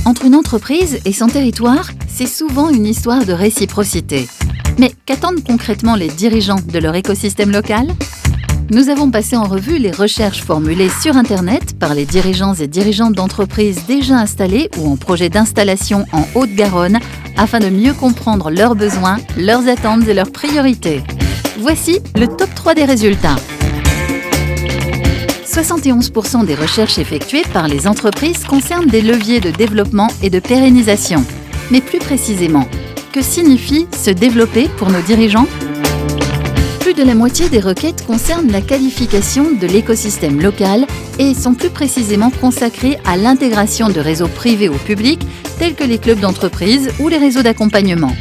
Entre une entreprise et son territoire, c'est souvent une histoire de réciprocité. Mais qu'attendent concrètement les dirigeants de leur écosystème local ? Nous avons passé en revue les recherches formulées sur Internet par les dirigeants et dirigeantes d'entreprises déjà installées ou en projet d'installation en Haute-Garonne afin de mieux comprendre leurs besoins, leurs attentes et leurs priorités. Voici le top 3 des résultats. 71% des recherches effectuées par les entreprises concernent des leviers de développement et de pérennisation. Mais plus précisément, que signifie se développer pour nos dirigeants ? Plus de la moitié des requêtes concernent la qualification de l'écosystème local et sont plus précisément consacrées à l'intégration de réseaux privés ou publics tels que les clubs d'entreprise ou les réseaux d'accompagnement.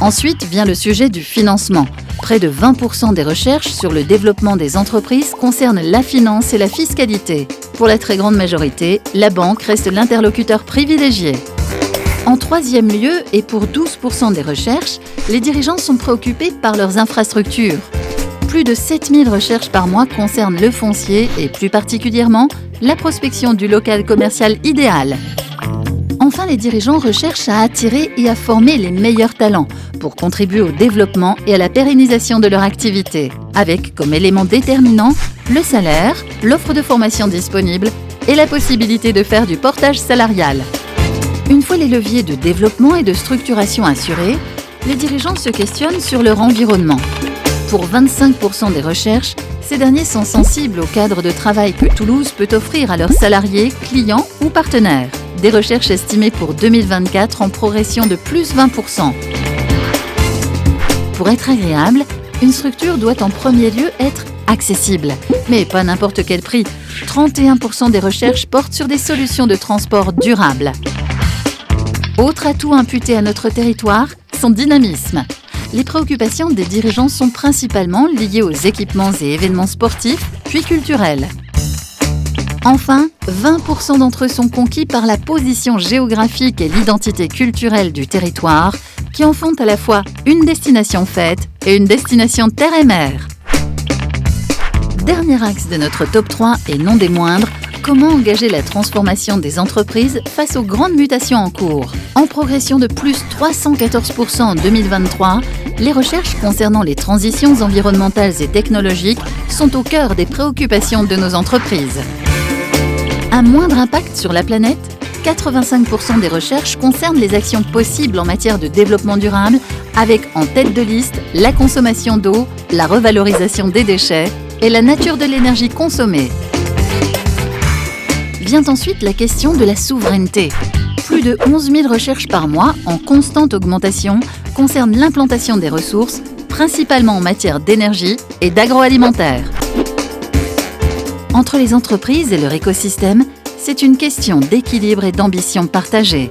Ensuite vient le sujet du financement. Près de 20% des recherches sur le développement des entreprises concernent la finance et la fiscalité. Pour la très grande majorité, la banque reste l'interlocuteur privilégié. En troisième lieu, et pour 12% des recherches, les dirigeants sont préoccupés par leurs infrastructures. Plus de 7000 recherches par mois concernent le foncier et plus particulièrement la prospection du local commercial idéal. Enfin, les dirigeants recherchent à attirer et à former les meilleurs talents pour contribuer au développement et à la pérennisation de leur activité, avec comme élément déterminant le salaire, l'offre de formation disponible et la possibilité de faire du portage salarial. Une fois les leviers de développement et de structuration assurés, les dirigeants se questionnent sur leur environnement. Pour 25% des recherches, ces derniers sont sensibles au cadre de travail que Toulouse peut offrir à leurs salariés, clients ou partenaires. Des recherches estimées pour 2024 en progression de plus 20%. Pour être agréable, une structure doit en premier lieu être accessible, mais pas n'importe quel prix. 31% des recherches portent sur des solutions de transport durables. Autre atout imputé à notre territoire, son dynamisme. Les préoccupations des dirigeants sont principalement liées aux équipements et événements sportifs, puis culturels. Enfin, 20% d'entre eux sont conquis par la position géographique et l'identité culturelle du territoire, qui en font à la fois une destination fête et une destination terre et mer. Dernier axe de notre top 3 et non des moindres, comment engager la transformation des entreprises face aux grandes mutations en cours. En progression de plus 314% en 2023, les recherches concernant les transitions environnementales et technologiques sont au cœur des préoccupations de nos entreprises. Un moindre impact sur la planète, 85% des recherches concernent les actions possibles en matière de développement durable, avec en tête de liste la consommation d'eau, la revalorisation des déchets et la nature de l'énergie consommée. Vient ensuite la question de la souveraineté. Plus de 11 000 recherches par mois, en constante augmentation, concernent l'implantation des ressources, principalement en matière d'énergie et d'agroalimentaire. Entre les entreprises et leur écosystème, c'est une question d'équilibre et d'ambition partagée.